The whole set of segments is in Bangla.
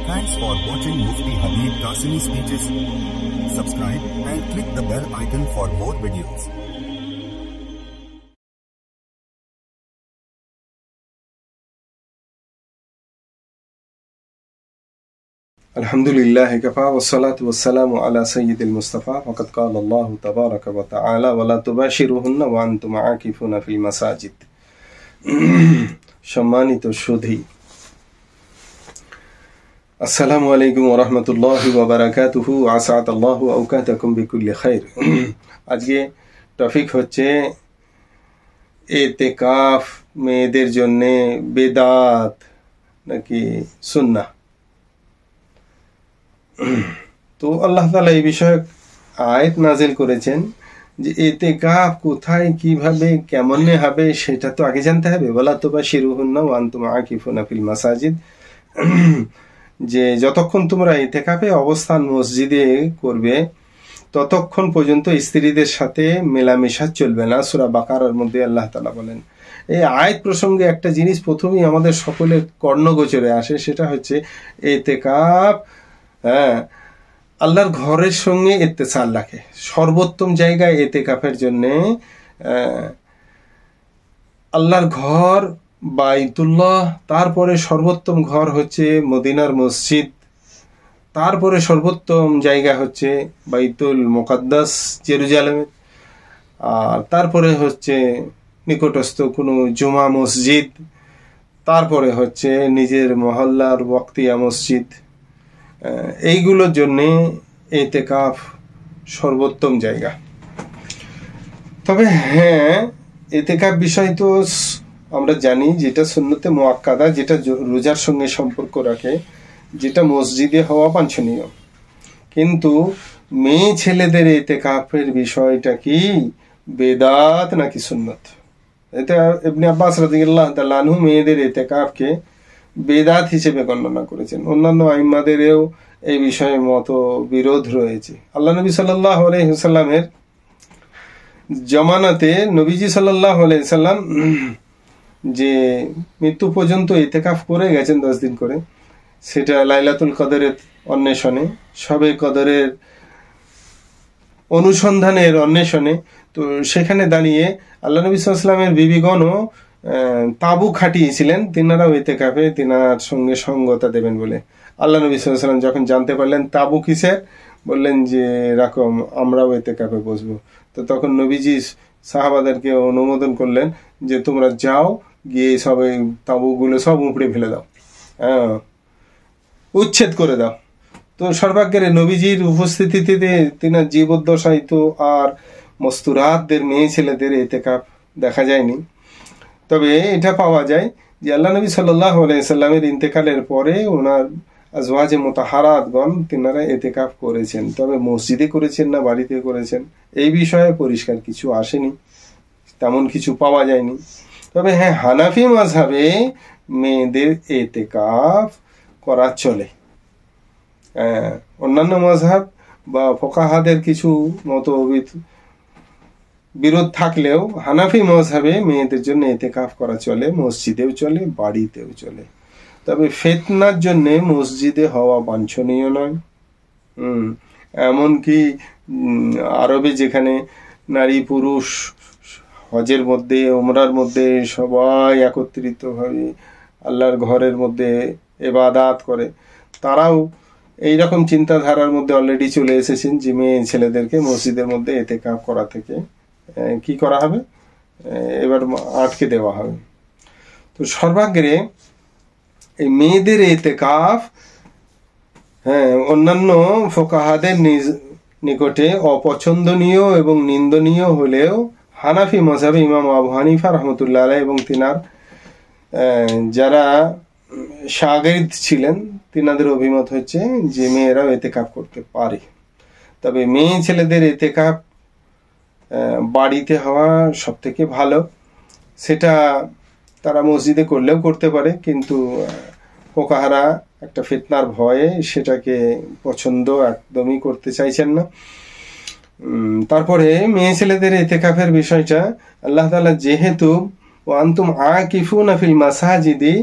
Thanks for watching Mufti Habib Qasimi speeches. Subscribe and click the bell icon for more videos. Alhamdulillah kafa wassalatu wassalamu ala sayyidil Mustafa faqad qala Allah tabaraka wa ta'ala wa la tubashiruhunna wa antum aakifuna fil masajid. সম্মানিত সুধী, আসসালামু আলাইকুম ওয়া রাহমাতুল্লাহি ওয়া বারাকাতুহু। আসাদাল্লাহু আওকাতাকুম বিকুল্লি খাইর। আজকে টপিক হচ্ছে ইতিকাফ মেয়েদের জন্য বেদাত নাকি সুন্নাহ। তো আল্লাহ তাআলা এই বিষয়ে আয়াত নাযিল করেছেন যে ইতিকাফ কোথায় কিভাবে কেমনে হবে সেটা তো আগে জানতে হবে। ওয়ালা তুবাশিরুহুন্না ওয়া আনতুম আকিফুনা ফিল মাসাজিদ, যে যতক্ষণ তোমরা ইতিকাফে অবস্থান মসজিদে করবে ততক্ষণ পর্যন্ত স্ত্রীদের সাথে মেলামেশা চলবে না। সূরা বাকারার মধ্যে আল্লাহ তাআলা বলেন। এই আয়াত প্রসঙ্গে একটা জিনিস প্রথমেই আমাদের সকলের কর্ণগোচরে আসে, সেটা হচ্ছে ইতিকাফ আল্লাহর ঘরের সঙ্গে ইত্তেসাল রাখে। সর্বোত্তম জায়গায় ইতিকাফের জন্যে আল্লাহর ঘর বাইতুল্লাহ, তারপরে সর্বোত্তম ঘর হচ্ছে মদিনার মসজিদ, তারপরে সর্বোত্তম জায়গা হচ্ছে বাইতুল মুকাদ্দাস জেরুজালেমে, আর তারপরে হচ্ছে নিকটস্থ কোনো জুমা মসজিদ, তারপরে হচ্ছে নিজের মহল্লার বক্তিয়া মসজিদ। এইগুলোর জন্যে ইতিকাফ সর্বোত্তম জায়গা। তবে হ্যাঁ, ইতিকাফ বিষয় তো আমরা জানি যেটা সুন্নতে মুআক্কাদা, যেটা রোজার সঙ্গে সম্পর্ক রাখে, যেটা মসজিদে হওয়া বাঞ্ছনীয়। কিন্তু মেয়ে ছেলেদের ইতিকাফের বিষয়টা কি বেদাত নাকি সুন্নত? এটা ইবনে আব্বাস রাদিয়াল্লাহু তাআলা আনহু মেয়েদের ইতিকাফকে বেদাত হিসেবে বর্ণনা করেছেন। অন্যান্য আইম্মাদেরও এই বিষয়ে মত বিরোধ রয়েছে। আল্লাহ নবী সাল্লাল্লাহু আলাইহি ওয়াসাল্লামের জমানাতে নবীজি সাল্লাল্লাহু আলাইহি ওয়াসাল্লাম যে মৃত্যু পর্যন্ত ইতিকাফ করে গেছেন 10 দিন করে, সেটা লাইলাতুল কদরের অন্বেষণে, শবে কদরের অনুসন্ধানের অন্বেষণে। তো সেখানে দাঁড়িয়ে আল্লাহ নবী সাল্লাল্লাহু আলাইহি ওয়াসাল্লামের বিবিগণও তাবু খাটিয়েছিলেন তিনারাও ইতিকাফে তিনার সঙ্গে সঙ্গতা দেবেন বলে। আল্লাহ নবী সাল্লাল্লাহু আলাইহি ওয়াসাল্লাম যখন জানতে পারলেন তাবু কিসের, বললেন যে এরকম আমরাও ইতিকাফে বসবো। তো তখন নবীজি সাহাবাদেরকে অনুমোদন করলেন যে তোমরা যাও, গিয়ে সব তাবুগুলো সব উপড়ে ফেলে দাও, উচ্ছেদ করে দাও। তো সর্বাগ্রে নবীজির উপস্থিতিতে তিনার জীবদ্দশায় তো আর মস্তুরাতদের মেয়ে ছেলেদের ইতিকাফ দেখা যায়নি। তবে এটা পাওয়া যায় যে আল্লাহ নবী সাল্লাল্লাহু আলাইহি ওয়াসাল্লামের ইন্তেকালের পরে ওনার আজওয়াজে মুতাহারাতগণ তিনারা ইতিকাফ করেছেন। তবে মসজিদে করেছেন না বাড়িতে করেছেন এই বিষয়ে পরিষ্কার কিছু আসেনি, তেমন কিছু পাওয়া যায়নি। তবে হ্যাঁ, হানাফি মাযহাবে মেয়েদের ইতিকাফ করা চলে। অন্যান্য মাযহাব বা ফুকাহাদের কিছু মতভেদ বিরোধ থাকলেও হানাফি মাযহাবে মেয়েদের জন্য ইতিকাফ করা চলে, মসজিদেও চলে, বাড়িতেও চলে। তবে ফিতনার জন্য মসজিদে হওয়া বাঞ্ছনীয় নয়। এমনকি আরবে যেখানে নারী পুরুষ হজের মধ্যে উমরার মধ্যে সবাই একত্রিতভাবে আল্লাহর ঘরের মধ্যে ইবাদত করে, তারাও এইরকম চিন্তাধারার মধ্যে অলরেডি চলে এসেছেন যে মেয়ে ছেলেদেরকে মসজিদের মধ্যে ইতিকাফ করা থেকে কি করা হবে, এবার আটকে দেওয়া হবে। তো সর্বাগ্রে এই মেয়েদের ইতিকাফ অন্যান্য ফুকাহাদের নিকটে অপছন্দনীয় এবং নিন্দনীয় হলেও হানাফি মাযহাবে ইমাম আবু হানিফা রাহমাতুল্লাহ আলাইহি এবং তিনার যারা শাগির্দ ছিলেন তিনাদের অভিমত হচ্ছে যে মেয়েরাও ইতিকাফ করতে পারে। তবে মেয়ে ছেলেদের ইতিকাফ বাড়িতে হওয়া সব থেকে ভালো। সেটা তারা মসজিদে করলেও করতে পারে, কিন্তু ফুকাহারা একটা ফিতনার ভয়ে সেটাকে পছন্দ একদমই করতে চাইছেন না। তারপরে মেয়ে ছেলেদের ইতিকাফের বিষয়টা আল্লাহ তাআলা যেহেতু আনতুম আকিফুনা ফিল মাসাজিদি,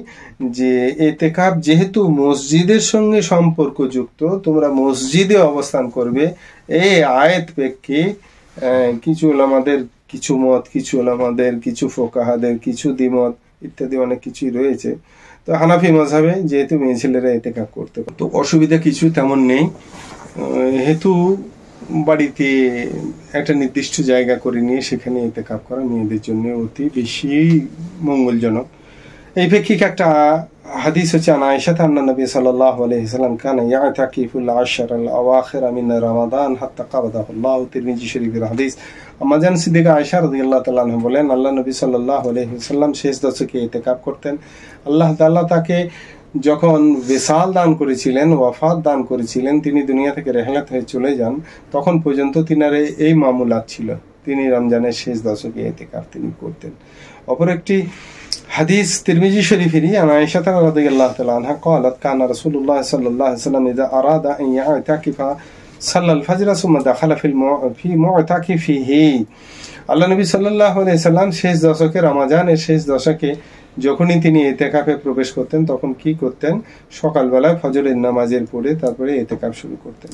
যে ইতিকাফ যেহেতু মসজিদের সঙ্গে সম্পর্কযুক্ত, তোমরা মসজিদে অবস্থান করবে। এই আয়াত প্রেক্ষিত কিছু উলামাদের কিছু মত, কিছু উলামাদের কিছু ফোকাহাদের কিছু দ্বিমত ইত্যাদি অনেক কিছুই রয়েছে। তো হানাফি মাযহাবে যেহেতু মেয়ে ছেলেরা ইতিকাফ করতে পারে, তো অসুবিধা কিছু তেমন নেই। হেতু বাড়িতে একটা নির্দিষ্ট জায়গা করে নিয়ে সেখানে ইতিকাফ করা মেয়েদের জন্য অতি বেশি মঙ্গলজনক। এই প্রেক্ষিতে একটা হাদিস হচ্ছে আয়েশা আন্না নবী সাল্লাল্লাহু আলাইহি ওয়াসাল্লাম কানা ইয়াতাকিফুল আশরাল আওয়াখির মিন রমাদান হাত্তা কাবাদাহুল্লাহু, তিরমিজি শরীফের হাদিস। আম্মাজান সিদ্দিকা আয়েশা রাদিয়াল্লাহু তাআলা আনহা বলেন, আল্লাহ নবী সাল্লাল্লাহু আলাইহি ওয়াসাল্লাম শেষ দশকে ইতিকাফ করতেন। আল্লাহ তাআলা তাকে যখন বিসাল দান করেছিলেন, ওয়াফাত দান করেছিলেন, তিনি দুনিয়া থেকে রেহলাত হয়ে চলে যান, তখন পর্যন্ত তিনার এই মামুলাত ছিল, তিনি রমজানের শেষ দশকে ইতিকাফ তিনি করতেন। অপর একটি হাদিস তিরমিজি শরীফেরই, আয়েশা রাদিয়াল্লাহু তাআলা আনহা قالت كان رسول الله صلى الله عليه وسلم اذا اراد ان يعتكف صلى الفجر ثم دخل في معتكفه। আল্লাহ নবী সাল্লাল্লাহু আলাইহি ওয়াসাল্লাম শেষ দশকে, রমজানের শেষ দশকে যখনই তিনি ইতিকাফে প্রবেশ করতেন, তখন কি করতেন? সকালবেলায় ফজরের নামাজের পরে তারপরে ইতিকাফ শুরু করতেন।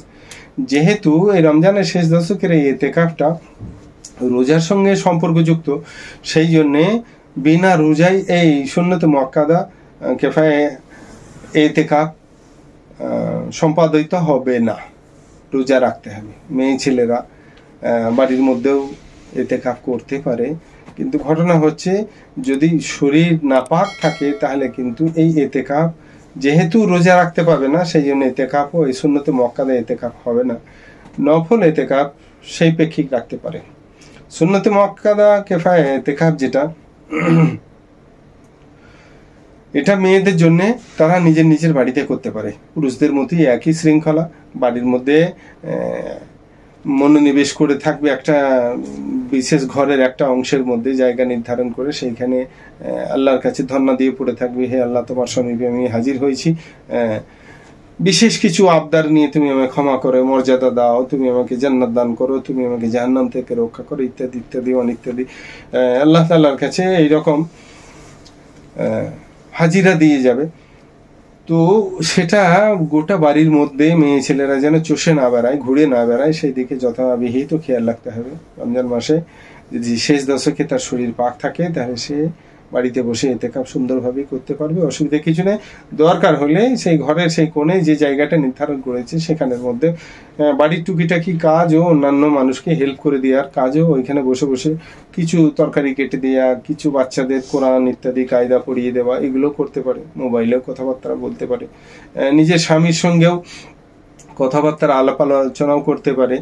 যেহেতু এই রমজানের শেষ দশকের এই ইতিকাফটা রোজার সঙ্গে সম্পর্কযুক্ত, সেই জন্যে বিনা রোজাই এই সুন্নত মুআক্কাদা কিফায়ে ইতিকাফ সম্পাদিত হবে না, রোজা রাখতে হবে। মেয়ে ছেলেরা বাড়ির মধ্যেও ইতিকাফ করতে পারে, কিন্তু ঘটনা হচ্ছে যদি শরীর নাপাক থাকে তাহলে কিন্তু এই ইতিকাফ যেহেতু রোজা রাখতে পাবে না, সেই জন্য ইতিকাফ ও এই সুন্নত মুআক্কাদা ইতিকাফ হবে না। নফল ইতিকাফ সেই প্রেক্ষিক রাখতে পারে। সুন্নত মুআক্কাদা কিফায়ে ইতিকাফ যেটা, এটা মেয়েদের জন্য তারা নিজের নিজের বাড়িতে করতে পারে, পুরুষদের মতোই একই শৃঙ্খলা। বাড়ির মধ্যে মনোনিবেশ করে থাকবে একটা বিশেষ ঘরের একটা অংশের মধ্যে জায়গা নির্ধারণ করে, সেইখানে আল্লাহর কাছে ধন্না দিয়ে পড়ে থাকবে, হে আল্লাহ, তোমার সমীপে আমি হাজির হয়েছি, বিশেষ কিছু আবদার নিয়ে তুমি আমাকে ক্ষমা করে মর্যাদা দাও, তুমি আমাকে জান্নাত দান করো, তুমি আমাকে জাহান্নাম থেকে রক্ষা করো, ইত্যাদি ইত্যাদি অনেক ইত্যাদি আল্লাহ তাআলার কাছে এইরকম হাজিরা দিয়ে যাবে। তো সেটা গোটা বাড়ির মধ্যে মেয়ে ছেলেরা যেন চষে না বেড়ায়, ঘুরে না বেড়ায়, সেই দিকে যথাবিহিত খেয়াল রাখতে হবে। রমজান মাসে যদি শেষ দশকে তার শরীর পাক থাকে, তাহলে সে বাড়িতে বসে ইতিকাফ সুন্দরভাবে করতে পারবে, অসুবিধা কিছু নেই। দরকার হলে সেই ঘরের সেই কোণে যে জায়গাটা নির্ধারণ করেছে সেখানের মধ্যে বাড়ির টুকিটাকি কাজ ও অন্যান্য মানুষকে হেল্প করে দেওয়ার কাজও ওইখানে বসে বসে কিছু তরকারি কেটে দেওয়া, কিছু বাচ্চাদের কোরআন ইত্যাদি কায়দা পড়িয়ে দেওয়া, এগুলো করতে পারে। মোবাইলেও কথাবার্তা বলতে পারে, নিজের স্বামীর সঙ্গেও কথাবার্তার আলাপ আলোচনাও করতে পারে।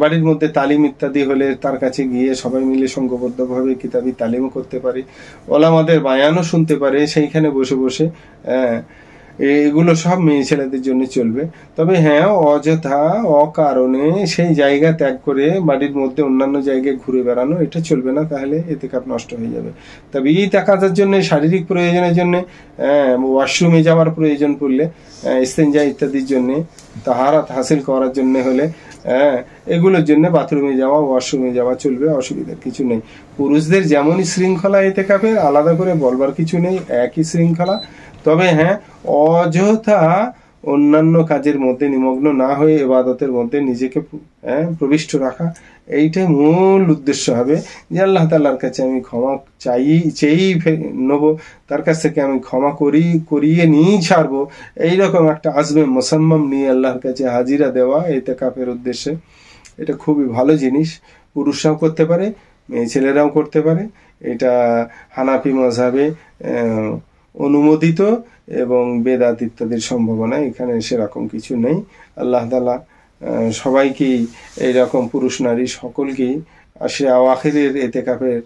বাড়ির মধ্যে তালিম ইত্যাদি হলে তার কাছে গিয়ে সবাই মিলে সংঘবদ্ধভাবে কিতাবি তালিমও করতে পারে, ওলামাদের বায়ানও শুনতে পারে সেইখানে বসে বসে। এগুলো সব মেয়ে ছেলেদের জন্য চলবে। তবে হ্যাঁ, অযথা অকারণে সেই জায়গা ত্যাগ করে বাড়ির মধ্যে অন্যান্য জায়গায় ঘুরে বেড়ানো, এটা চলবে না, তাহলে ইতিকাফ নষ্ট হয়ে যাবে। তবে ইতিকাফের জন্য শারীরিক প্রয়োজনের জন্য ওয়াশরুমে যাওয়ার প্রয়োজন পড়লে, ইস্তেঞ্জা ইত্যাদির জন্য, তাহারাত হাসিল করার জন্য হলে এগুলোর জন্য বাথরুমে যাওয়া, ওয়াশরুমে যাওয়া চলবে, অসুবিধার কিছু নেই। পুরুষদের যেমনই শৃঙ্খলা ইতিকাফের, আলাদা করে বলবার কিছু নেই, একই শৃঙ্খলা। তবে হ্যাঁ, অযথা অন্যান্য কাজের মধ্যে নিমগ্ন না হয়ে ইবাদতের মধ্যে নিজেকে প্রবিষ্ট রাখা, এইটাই মূল উদ্দেশ্য হবে যে আল্লাহ তাআলার কাছে আমি ক্ষমা চেয়েই নেবো, তার কাছ থেকে আমি ক্ষমা করিয়ে নিয়েই ছাড়বো, এইরকম একটা আজমে মুসাম্মাম নিয়ে আল্লাহর কাছে হাজিরা দেওয়া ইতিকাফের উদ্দেশ্যে। এটা খুবই ভালো জিনিস, পুরুষরাও করতে পারে, মেয়ে ছেলেরাও করতে পারে। এটা হানাফি মাযহাবে অনুমোদিত এবং বেদাত ইত্যাদির সম্ভাবনা এখানে সেরকম কিছু নেই। আল্লাহ তাআলা সবাইকেই এইরকম পুরুষ নারী সকলকেই আশরে আওয়াখিরের ইতিকাফের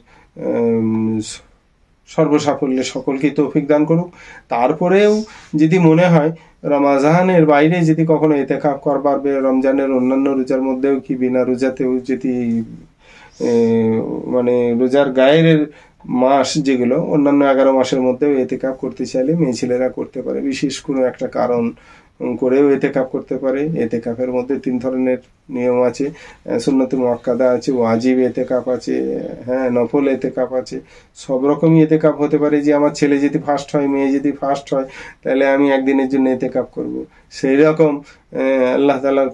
সর্বসাফল্যে সকলকেই তৌফিক দান করুক। তারপরেও যদি মনে হয় রমজানের বাইরে যদি কখনো ইতিকাফ করবার, রমজানের অন্যান্য রোজার মধ্যেও কি বিনা রোজাতেও যদি মানে রোজার গায়ের মাস যেগুলো, অন্যান্য 11 মাসের মধ্যেও এতেকাফ করতে চাইলে মেয়ে ছেলেরা করতে পারে। বিশেষ কোনো একটা কারণ করেও এতেকাফ করতে পারে। এতেকাফের মধ্যে 3 ধরনের নিয়ম আছে, সুন্নতে মুআক্কাদা আছে, ওয়াজিব এতেকাফ আছে, হ্যাঁ নফল এতেকাফ আছে। সব রকমই এতেকাফ হতে পারে। যে আমার ছেলে যদি ফার্স্ট হয়, মেয়ে যদি ফার্স্ট হয়, তাহলে আমি একদিনের জন্য এতেকাফ করব, সেই রকম আল্লাহ তাআলার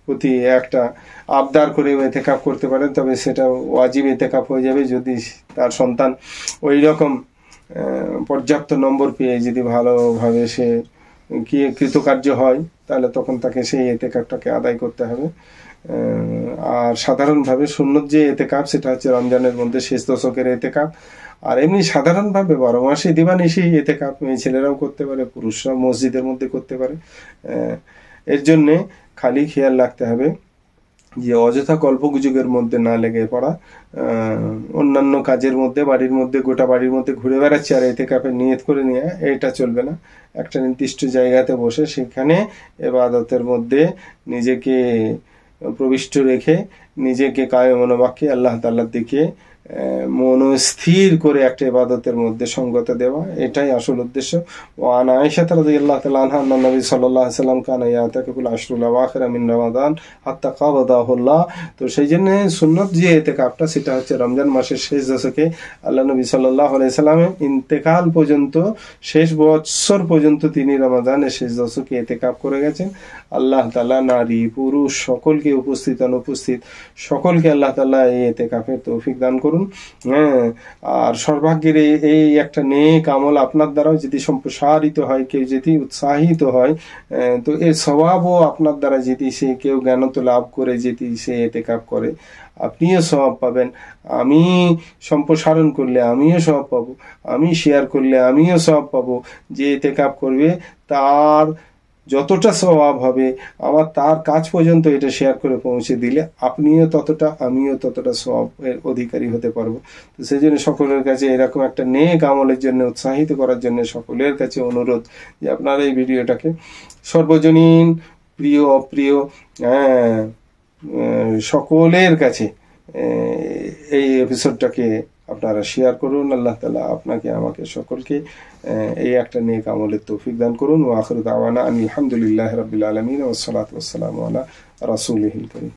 প্রতি একটা আবদার করে এতেকাফ করতে পারেন। তবে সেটা ওয়াজিব এতেকাফ হয়ে যাবে যদি তার সন্তান ওই রকম পর্যাপ্ত নম্বর পেয়ে যদি ভালোভাবে সে কৃতকার্য হয়, তাহলে তখন তাকে সেই এতেকাফটাকে আদায় করতে হবে। আর সাধারণভাবে সুন্নত যে এতেকাফ, সেটা হচ্ছে রমজানের মধ্যে শেষ দশকের এতেকাফ। আর এমনি সাধারণভাবে 12 মাসে দিবানিশি এতেকাফ মেয়ে ছেলেরাও করতে পারে, পুরুষরাও মসজিদের মধ্যে করতে পারে। এর জন্যে খালি খেয়াল রাখতে হবে যে অযথা কল্পগুজবের মধ্যে না লেগে পড়া। অন্যান্য কাজের মধ্যে, বাড়ির মধ্যে, গোটা বাড়ির মধ্যে ঘুরে বেড়াচ্ছে আর এতেকাফের নিয়ত করে নিয়ে, এটা চলবে না। একটা নির্দিষ্ট জায়গাতে বসে সেখানে ইবাদতের মধ্যে নিজেকে প্রবিষ্ট রেখে, নিজেকে কায়মনোবাক্যে আল্লাহ তাআলার দিকে মনস্থির করে একটা ইবাদতের মধ্যে সঙ্গত দেওয়া, এটাই আসল উদ্দেশ্য। ওয়ান আয়েশা রাদিয়াল্লাহু তাআলা আনহা আন্না নবী সাল্লাল্লাহু আলাইহি ওয়াসাল্লাম কানা ইয়াতাকিফুল আশরুল আওয়াখির মিন রমাদান হাত্তা কাবাদাহুল্লাহ। তো সেই জন্য সুন্নত যে এতেকাফটা, সেটা হচ্ছে রমজান মাসের শেষ দশকে আল্লাহ নবী সাল্লাল্লাহু আলাইহি ওয়াসাল্লামের ইন্তেকাল পর্যন্ত, শেষ বছর পর্যন্ত তিনি রমাদানের শেষ দশকে এতেকাফ করে গেছেন। আল্লাহ তাআলা নারী পুরুষ সকলকে, উপস্থিত অনুপস্থিত সকলকে আল্লাহ তাআলা এই এতেকাফের তৌফিক দান করুন। আর সর্বাগ্যের এই একটা নেক আমল আপনার দ্বারাও যদি সম্প্রসারিত হয়, কেউ যদি উৎসাহিত হয়, তো এর স্বভাবও আপনার দ্বারা যদি সে কেউ জ্ঞানত লাভ করে যদি সে এতেকাফ করে, আপনিও সওয়াব পাবেন। আমি সম্প্রসারণ করলে আমিও সওয়াব পাবো, আমি শেয়ার করলে আমিও সওয়াব পাবো। যে এতেকাফ করবে তার যতটা স্বভাব হবে, আমার তার কাজ পর্যন্ত এটা শেয়ার করে পৌঁছে দিলে আপনিও ততটা, আমিও ততটা স্বভাবের অধিকারী হতে পারবো। তো সেই জন্য সকলের কাছে এরকম একটা নেক আমলের জন্য উৎসাহিত করার জন্য সকলের কাছে অনুরোধ যে আপনারা এই ভিডিওটাকে সর্বজনীন, প্রিয় অপ্রিয়, সকলের কাছে এই এপিসোডটাকে আপনারা শেয়ার করুন। আল্লাহ তাআলা আপনাকে, আমাকে, সকলকে এই একটা নেক আমলের তৌফিক দান করুন। ওয়া আখিরু দাওয়ানা আলহামদুলিল্লাহি রাব্বিল আলামিন ওয়া সলাতু ওয়াস সালামু আলা রাসূলিহিল কারীম।